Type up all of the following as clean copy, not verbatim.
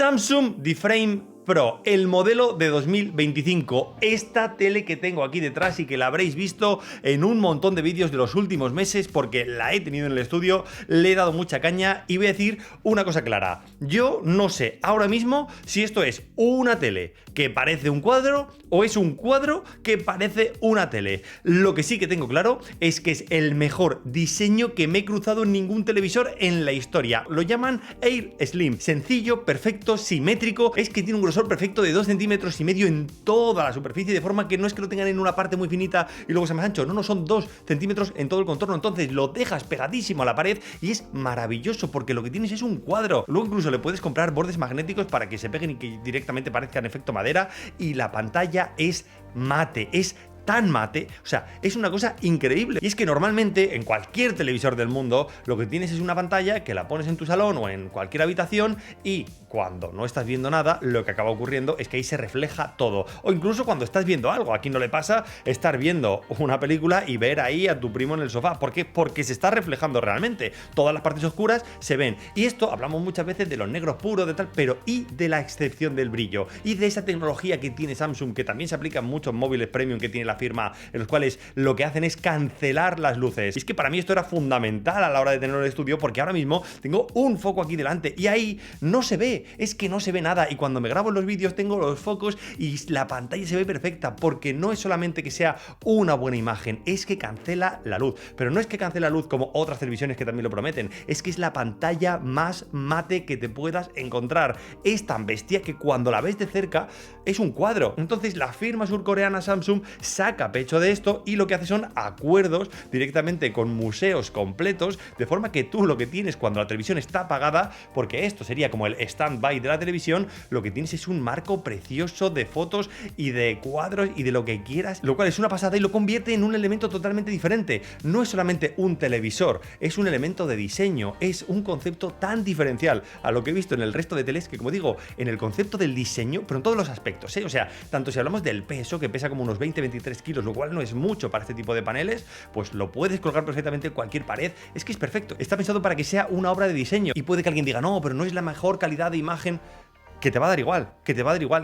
Samsung D-Frame Pro, el modelo de 2025. Esta tele que tengo aquí detrás y que la habréis visto en un montón de vídeos de los últimos meses porque la he tenido en el estudio, le he dado mucha caña y voy a decir una cosa clara. Yo no sé ahora mismo si esto es una tele que parece un cuadro o es un cuadro que parece una tele. Lo que sí que tengo claro es que es el mejor diseño que me he cruzado en ningún televisor en la historia. Lo llaman Air Slim. Sencillo, perfecto, simétrico. Es que tiene un grosor perfecto de 2,5 centímetros en toda la superficie, de forma que no es que lo tengan en una parte muy finita y luego sea más ancho. No, son 2 centímetros en todo el contorno. Entonces lo dejas pegadísimo a la pared y es maravilloso porque lo que tienes es un cuadro. Luego incluso le puedes comprar bordes magnéticos para que se peguen y que directamente parezcan efecto madera, y la pantalla es mate, es tan mate, o sea, es una cosa increíble. Y es que normalmente en cualquier televisor del mundo lo que tienes es una pantalla que la pones en tu salón o en cualquier habitación y cuando no estás viendo nada, lo que acaba ocurriendo es que ahí se refleja todo. O incluso cuando estás viendo algo, aquí no le pasa estar viendo una película y ver ahí a tu primo en el sofá. ¿Por qué? Porque se está reflejando realmente. Todas las partes oscuras se ven. Y esto hablamos muchas veces de los negros puros, de tal, pero y de la excepción del brillo. Y de esa tecnología que tiene Samsung, que también se aplica en muchos móviles premium que tiene la firma, en los cuales lo que hacen es cancelar las luces. Y es que para mí esto era fundamental a la hora de tener el estudio, porque ahora mismo tengo un foco aquí delante y ahí no se ve, es que no se ve nada. Y cuando me grabo los vídeos tengo los focos y la pantalla se ve perfecta, porque no es solamente que sea una buena imagen, es que cancela la luz. Pero no es que cancela la luz como otras televisiones que también lo prometen, es que es la pantalla más mate que te puedas encontrar. Es tan bestia que cuando la ves de cerca es un cuadro. Entonces la firma surcoreana Samsung saca pecho de esto y lo que hace son acuerdos directamente con museos completos, de forma que tú lo que tienes cuando la televisión está apagada, porque esto sería como el stand-by de la televisión, lo que tienes es un marco precioso de fotos y de cuadros y de lo que quieras, lo cual es una pasada y lo convierte en un elemento totalmente diferente. No es solamente un televisor, es un elemento de diseño, es un concepto tan diferencial a lo que he visto en el resto de teles, que como digo, en el concepto del diseño, pero en todos los aspectos, ¿eh? O sea, tanto si hablamos del peso, que pesa como unos 20-23 kilos, lo cual no es mucho para este tipo de paneles, pues lo puedes colgar perfectamente en cualquier pared. Es que es perfecto, está pensado para que sea una obra de diseño. Y puede que alguien diga, no, pero no es la mejor calidad de imagen. Que te va a dar igual,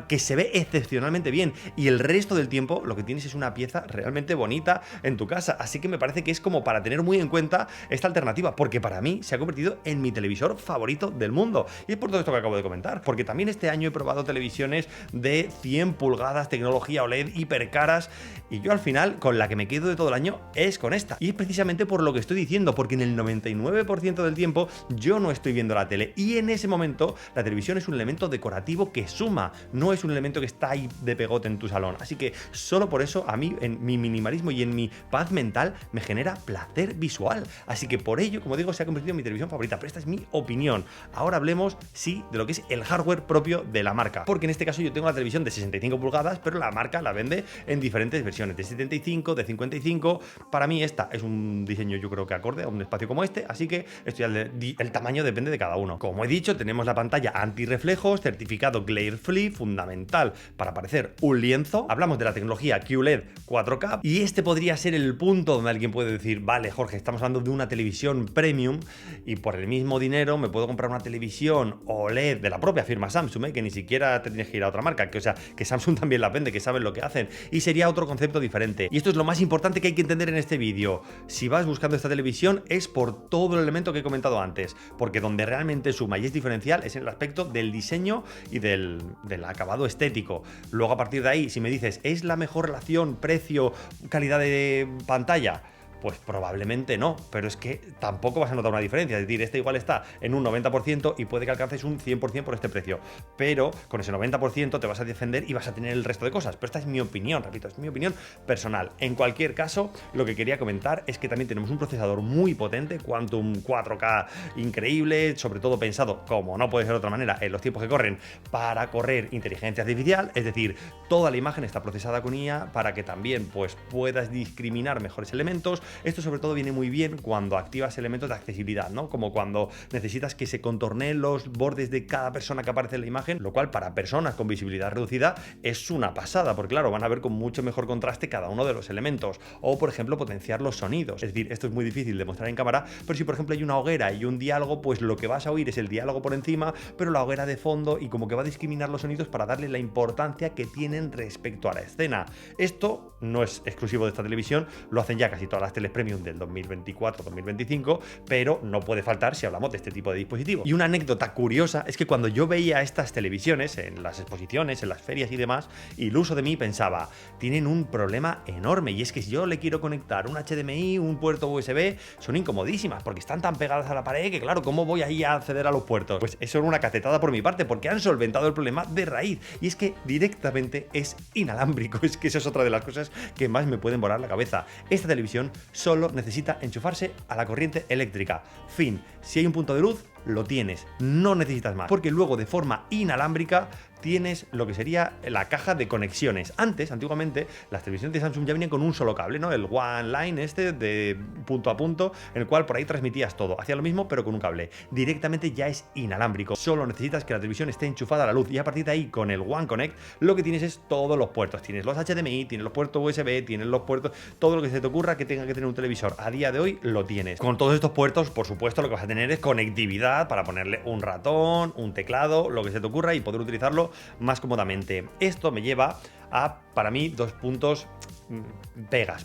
que se ve excepcionalmente bien y el resto del tiempo lo que tienes es una pieza realmente bonita en tu casa. Así que me parece que es como para tener muy en cuenta esta alternativa, porque para mí se ha convertido en mi televisor favorito del mundo. Y es por todo esto que acabo de comentar, porque también este año he probado televisiones de 100 pulgadas, tecnología OLED hiper caras, y yo al final con la que me quedo de todo el año es con esta. Y es precisamente por lo que estoy diciendo, porque en el 99% del tiempo yo no estoy viendo la tele y en ese momento la televisión es un elemento decorativo que suma, no es un elemento que está ahí de pegote en tu salón. Así que solo por eso a mí, en mi minimalismo y en mi paz mental, me genera placer visual. Así que por ello, como digo, se ha convertido en mi televisión favorita, pero esta es mi opinión. Ahora hablemos, sí, de lo que es el hardware propio de la marca, porque en este caso yo tengo la televisión de 65 pulgadas, pero la marca la vende en diferentes versiones, de 75, de 55. Para mí esta es un diseño, yo creo que acorde a un espacio como este, así que el tamaño depende de cada uno. Como he dicho, tenemos la pantalla antirreflejos, certificado Glare Free, fundamental para parecer un lienzo. Hablamos de la tecnología QLED 4K y este podría ser el punto donde alguien puede decir, vale, Jorge, estamos hablando de una televisión premium y por el mismo dinero me puedo comprar una televisión OLED de la propia firma Samsung, que ni siquiera te tienes que ir a otra marca, que Samsung también la vende, que saben lo que hacen, y sería otro concepto diferente. Y esto es lo más importante que hay que entender en este vídeo. Si vas buscando esta televisión es por todo el elemento que he comentado antes, porque donde realmente suma y es diferencial es en el aspecto del diseño y del acabado estético. Luego a partir de ahí, si me dices, ¿es la mejor relación precio-calidad de pantalla? Pues probablemente no, pero es que tampoco vas a notar una diferencia. Es decir, este igual está en un 90% y puede que alcances un 100% por este precio, pero con ese 90% te vas a defender y vas a tener el resto de cosas. Pero esta es mi opinión, repito, es mi opinión personal. En cualquier caso, lo que quería comentar es que también tenemos un procesador muy potente, Quantum 4K increíble, sobre todo pensado, como no puede ser de otra manera, en los tiempos que corren, para correr inteligencia artificial. Es decir, toda la imagen está procesada con IA para que también pues puedas discriminar mejores elementos, Esto sobre todo viene muy bien cuando activas elementos de accesibilidad, ¿no? Como cuando necesitas que se contorneen los bordes de cada persona que aparece en la imagen, lo cual para personas con visibilidad reducida es una pasada, porque claro, van a ver con mucho mejor contraste cada uno de los elementos. O, por ejemplo, potenciar los sonidos. Es decir, esto es muy difícil de mostrar en cámara, pero si por ejemplo hay una hoguera y un diálogo, pues lo que vas a oír es el diálogo por encima, pero la hoguera de fondo, y como que va a discriminar los sonidos para darle la importancia que tienen respecto a la escena. Esto no es exclusivo de esta televisión, lo hacen ya casi todas las teles premium del 2024-2025, pero no puede faltar si hablamos de este tipo de dispositivos. Y una anécdota curiosa es que cuando yo veía estas televisiones en las exposiciones, en las ferias y demás, iluso de mí pensaba, tienen un problema enorme, y es que si yo le quiero conectar un HDMI, un puerto USB, son incomodísimas porque están tan pegadas a la pared que claro, ¿cómo voy ahí a acceder a los puertos? Pues eso era una cacetada por mi parte, porque han solventado el problema de raíz, y es que directamente es inalámbrico. Es que eso es otra de las cosas que más me pueden volar la cabeza. Esta televisión solo necesita enchufarse a la corriente eléctrica. Fin. Si hay un punto de luz, lo tienes, no necesitas más, porque luego de forma inalámbrica tienes lo que sería la caja de conexiones. Antiguamente, las televisiones de Samsung ya venían con un solo cable, ¿no? El One Line este de punto a punto, en el cual por ahí transmitías todo. Hacía lo mismo, pero con un cable. Directamente ya es inalámbrico. Solo necesitas que la televisión esté enchufada a la luz, y a partir de ahí, con el One Connect, lo que tienes es todos los puertos. Tienes los HDMI, tienes los puertos USB, tienes los puertos, todo lo que se te ocurra que tenga que tener un televisor. A día de hoy lo tienes. Con todos estos puertos, por supuesto, lo que vas a tener es conectividad para ponerle un ratón, un teclado, lo que se te ocurra, y poder utilizarlo más cómodamente. Esto me lleva a, para mí, dos puntos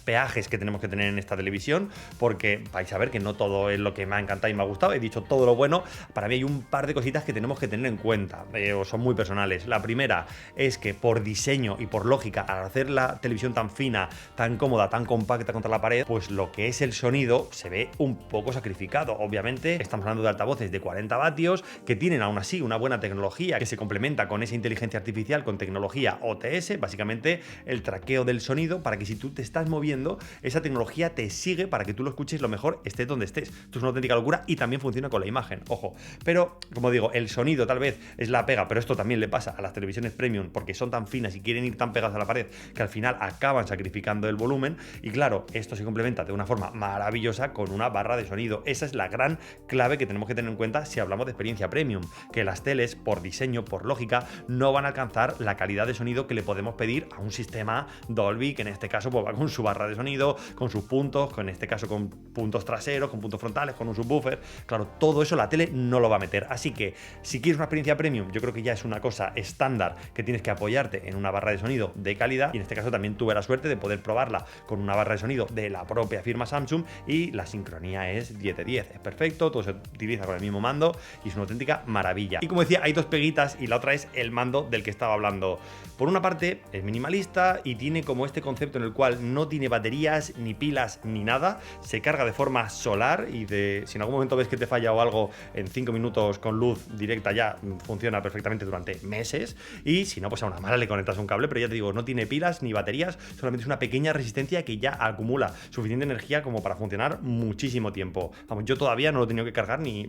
peajes que tenemos que tener en esta televisión, porque vais a ver que no todo es lo que me ha encantado y me ha gustado, he dicho todo lo bueno. Para mí hay un par de cositas que tenemos que tener en cuenta, o son muy personales. La primera es que por diseño y por lógica, al hacer la televisión tan fina, tan cómoda, tan compacta contra la pared, pues lo que es el sonido se ve un poco sacrificado. Obviamente estamos hablando de altavoces de 40 vatios que tienen aún así una buena tecnología que se complementa con esa inteligencia artificial, con tecnología OTS, básicamente el traqueo del sonido, para que si tú te estás moviendo, esa tecnología te sigue para que tú lo escuches lo mejor estés donde estés. Esto es una auténtica locura, y también funciona con la imagen, ojo. Pero, como digo, el sonido tal vez es la pega, pero esto también le pasa a las televisiones premium, porque son tan finas y quieren ir tan pegadas a la pared que al final acaban sacrificando el volumen. Y claro, esto se complementa de una forma maravillosa con una barra de sonido. Esa es la gran clave que tenemos que tener en cuenta si hablamos de experiencia premium, que las teles, por diseño, por lógica, no van a alcanzar la calidad de sonido que le podemos pedir a un sistema Dolby, que en este caso pues va con su barra de sonido, con sus puntos, en este caso con puntos traseros, con puntos frontales, con un subwoofer. Claro, todo eso la tele no lo va a meter. Así que si quieres una experiencia premium, yo creo que ya es una cosa estándar que tienes que apoyarte en una barra de sonido de calidad, y en este caso también tuve la suerte de poder probarla con una barra de sonido de la propia firma Samsung, y la sincronía es 10 de 10, es perfecto, todo se utiliza con el mismo mando y es una auténtica maravilla. Y como decía, hay dos peguitas, y la otra es el mando del que estaba hablando. Por una parte, es minimalista y tiene como este concepto en el cual no tiene baterías, ni pilas, ni nada. Se carga de forma solar, y si en algún momento ves que te falla o algo, en 5 minutos con luz directa ya funciona perfectamente durante meses. Y si no, pues a una mala le conectas un cable, pero ya te digo, no tiene pilas ni baterías, solamente es una pequeña resistencia que ya acumula suficiente energía como para funcionar muchísimo tiempo. Vamos, yo todavía no lo he tenido que cargar, ni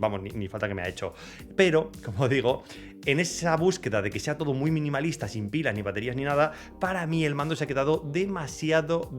falta que me ha hecho. Pero, como digo, en esa búsqueda de que sea todo muy minimalista, sin pilas, ni baterías, ni nada, para mí el mando se ha quedado demasiado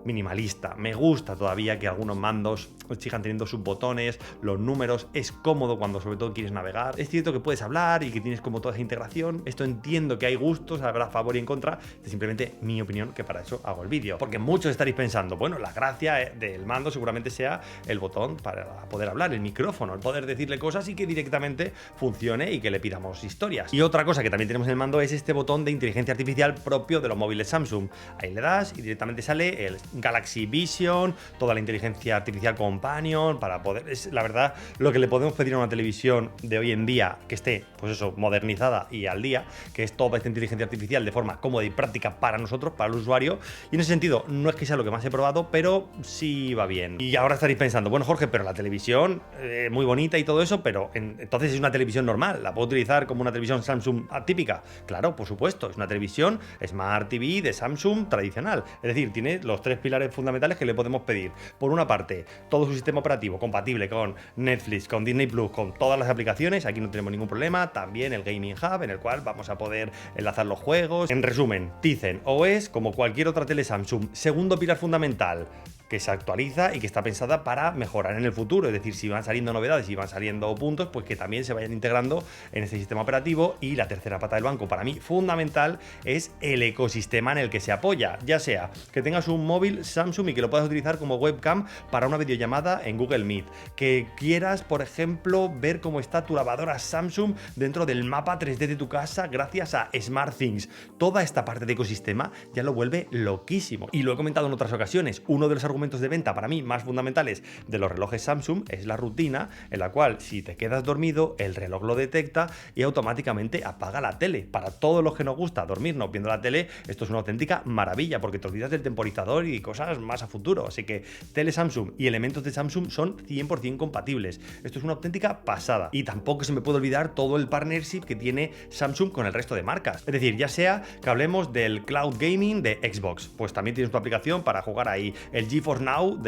minimalista. Me gusta todavía que algunos mandos sigan teniendo sus botones, los números, es cómodo cuando sobre todo quieres navegar. Es cierto que puedes hablar y que tienes como toda esa integración. Esto entiendo que hay gustos, habrá favor y en contra. Es simplemente mi opinión, que para eso hago el vídeo. Porque muchos estaréis pensando, bueno, la gracia del mando seguramente sea el botón para poder hablar, el micrófono, el poder decirle cosas y que directamente funcione y que le pidamos historias. Y otra cosa que también tenemos en el mando es este botón de inteligencia artificial propio de los móviles Samsung. Ahí le das y directamente sale el Galaxy Vision, toda la inteligencia artificial Companion, para poder... Es la verdad lo que le podemos pedir a una televisión de hoy en día que esté, pues eso, modernizada y al día, que es toda esta inteligencia artificial de forma cómoda y práctica para nosotros, para el usuario. Y en ese sentido, no es que sea lo que más he probado, pero sí va bien. Y ahora estaréis pensando, bueno, Jorge, pero la televisión muy bonita y todo eso, pero entonces es una televisión normal, ¿la puedo utilizar como una televisión Samsung atípica? Claro, por supuesto, es una televisión Smart TV de Samsung tradicional. Es decir, tiene los tres pilares fundamentales que le podemos pedir. Por una parte, todo su sistema operativo compatible con Netflix, con Disney Plus, con todas las aplicaciones, aquí no tenemos ningún problema. También el Gaming Hub, en el cual vamos a poder enlazar los juegos. En resumen, Tizen OS como cualquier otra tele Samsung. Segundo pilar fundamental, que se actualiza y que está pensada para mejorar en el futuro. Es decir, si van saliendo novedades y van saliendo puntos, pues que también se vayan integrando en este sistema operativo. Y la tercera pata del banco, para mí fundamental, es el ecosistema en el que se apoya. Ya sea que tengas un móvil Samsung y que lo puedas utilizar como webcam para una videollamada en Google Meet, que quieras, por ejemplo, ver cómo está tu lavadora Samsung dentro del mapa 3D de tu casa gracias a SmartThings. Toda esta parte de ecosistema ya lo vuelve loquísimo. Y lo he comentado en otras ocasiones, uno de los argumentos de venta para mí más fundamentales de los relojes Samsung es la rutina en la cual si te quedas dormido el reloj lo detecta y automáticamente apaga la tele. Para todos los que nos gusta dormirnos viendo la tele, esto es una auténtica maravilla porque te olvidas del temporizador y cosas más a futuro. Así que tele Samsung y elementos de Samsung son 100% compatibles. Esto es una auténtica pasada. Y tampoco se me puede olvidar todo el partnership que tiene Samsung con el resto de marcas. Es decir, ya sea que hablemos del cloud gaming de Xbox, pues también tienes tu aplicación para jugar ahí. El GeForce Now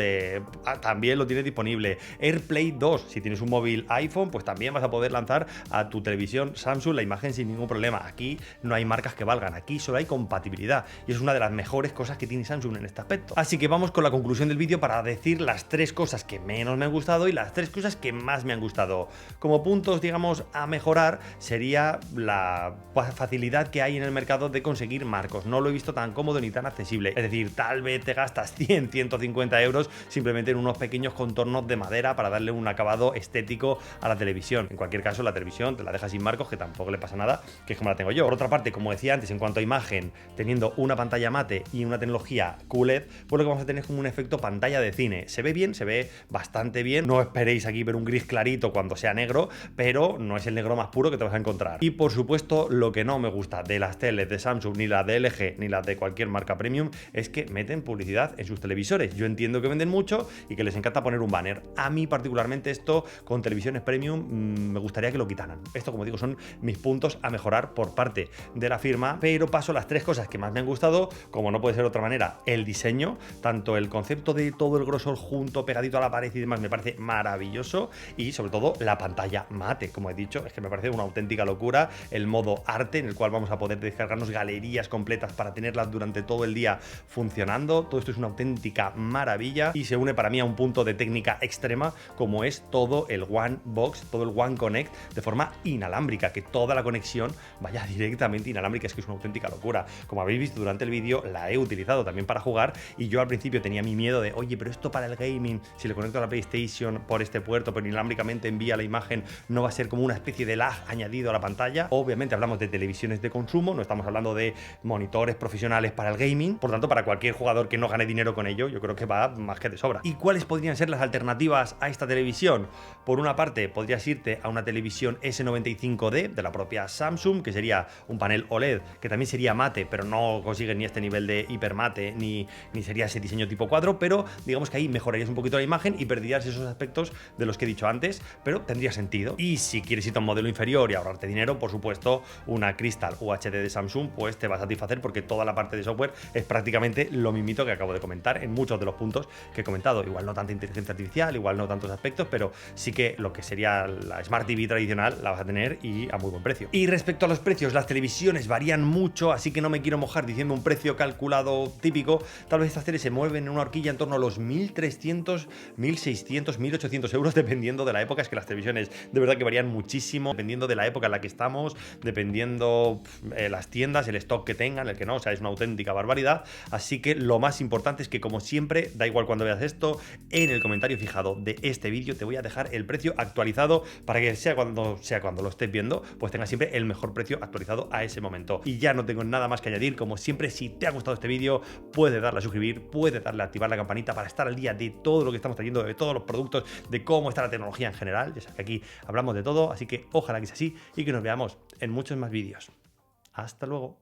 también lo tienes disponible. AirPlay 2, si tienes un móvil iPhone, pues también vas a poder lanzar a tu televisión Samsung la imagen sin ningún problema. Aquí no hay marcas que valgan, aquí solo hay compatibilidad y es una de las mejores cosas que tiene Samsung en este aspecto. Así que vamos con la conclusión del vídeo para decir las 3 cosas que menos me han gustado y las 3 cosas que más me han gustado. Como puntos, digamos, a mejorar sería la facilidad que hay en el mercado de conseguir marcos. No lo he visto tan cómodo ni tan accesible. Es decir, tal vez te gastas 100, 150 euros simplemente en unos pequeños contornos de madera para darle un acabado estético a la televisión. En cualquier caso, la televisión te la dejas sin marcos, que tampoco le pasa nada, que es como la tengo yo. Por otra parte, como decía antes, en cuanto a imagen, teniendo una pantalla mate y una tecnología QLED, pues lo que vamos a tener es como un efecto pantalla de cine. Se ve bien, se ve bastante bien. No esperéis aquí ver un gris clarito cuando sea negro, pero no es el negro más puro que te vas a encontrar. Y por supuesto, lo que no me gusta de las teles de Samsung, ni las de LG, ni las de cualquier marca premium, es que meten publicidad en sus televisores. Yo entiendo que venden mucho y que les encanta poner un banner. A mí particularmente esto con televisiones premium me gustaría que lo quitaran. Esto, como digo, son mis puntos a mejorar por parte de la firma, pero paso a las 3 cosas que más me han gustado, como no puede ser de otra manera, el diseño, tanto el concepto de todo el grosor junto, pegadito a la pared y demás, me parece maravilloso, y sobre todo la pantalla mate, como he dicho, es que me parece una auténtica locura, el modo arte en el cual vamos a poder descargarnos galerías completas para tenerlas durante todo el día funcionando. Todo esto es una auténtica maravilla y se une para mí a un punto de técnica extrema como es todo el One Box, todo el One Connect de forma inalámbrica, que toda la conexión vaya directamente inalámbrica. Es que es una auténtica locura. Como habéis visto durante el vídeo, la he utilizado también para jugar y yo al principio tenía mi miedo de, oye, pero esto para el gaming, si le conecto a la PlayStation por este puerto, pero inalámbricamente envía la imagen, no va a ser como una especie de lag añadido a la pantalla. Obviamente hablamos de televisiones de consumo, no estamos hablando de monitores profesionales para el gaming, por tanto para cualquier jugador que no gane dinero con ello, yo creo que va más que de sobra. ¿Y cuáles podrían ser las alternativas a esta televisión? Por una parte, podrías irte a una televisión S95D de la propia Samsung, que sería un panel OLED, que también sería mate, pero no consigue ni este nivel de hipermate, ni sería ese diseño tipo cuadro, pero digamos que ahí mejorarías un poquito la imagen y perderías esos aspectos de los que he dicho antes, pero tendría sentido. Y si quieres irte a un modelo inferior y ahorrarte dinero, por supuesto, una Crystal UHD de Samsung pues te va a satisfacer porque toda la parte de software es prácticamente lo mismito que acabo de comentar en muchos de los puntos que he comentado. Igual no tanta inteligencia artificial, igual no tantos aspectos, pero sí que lo que sería la Smart TV tradicional la vas a tener y a muy buen precio. Y respecto a los precios, las televisiones varían mucho, así que no me quiero mojar diciendo un precio calculado típico. Tal vez estas teles se mueven en una horquilla en torno a los 1.300, 1.600, 1.800 euros dependiendo de la época. Es que las televisiones de verdad que varían muchísimo dependiendo de la época en la que estamos, dependiendo las tiendas, el stock que tengan, el que no, o sea, es una auténtica barbaridad. Así que lo más importante es que, como siempre, da igual cuando veas esto, en el comentario fijado de este vídeo te voy a dejar el precio actualizado para que sea cuando lo estés viendo, pues tenga siempre el mejor precio actualizado a ese momento. Y ya no tengo nada más que añadir. Como siempre, si te ha gustado este vídeo, puedes darle a suscribir, puedes darle a activar la campanita para estar al día de todo lo que estamos trayendo, de todos los productos, de cómo está la tecnología en general. Ya sabes que aquí hablamos de todo, así que ojalá que sea así y que nos veamos en muchos más vídeos. Hasta luego.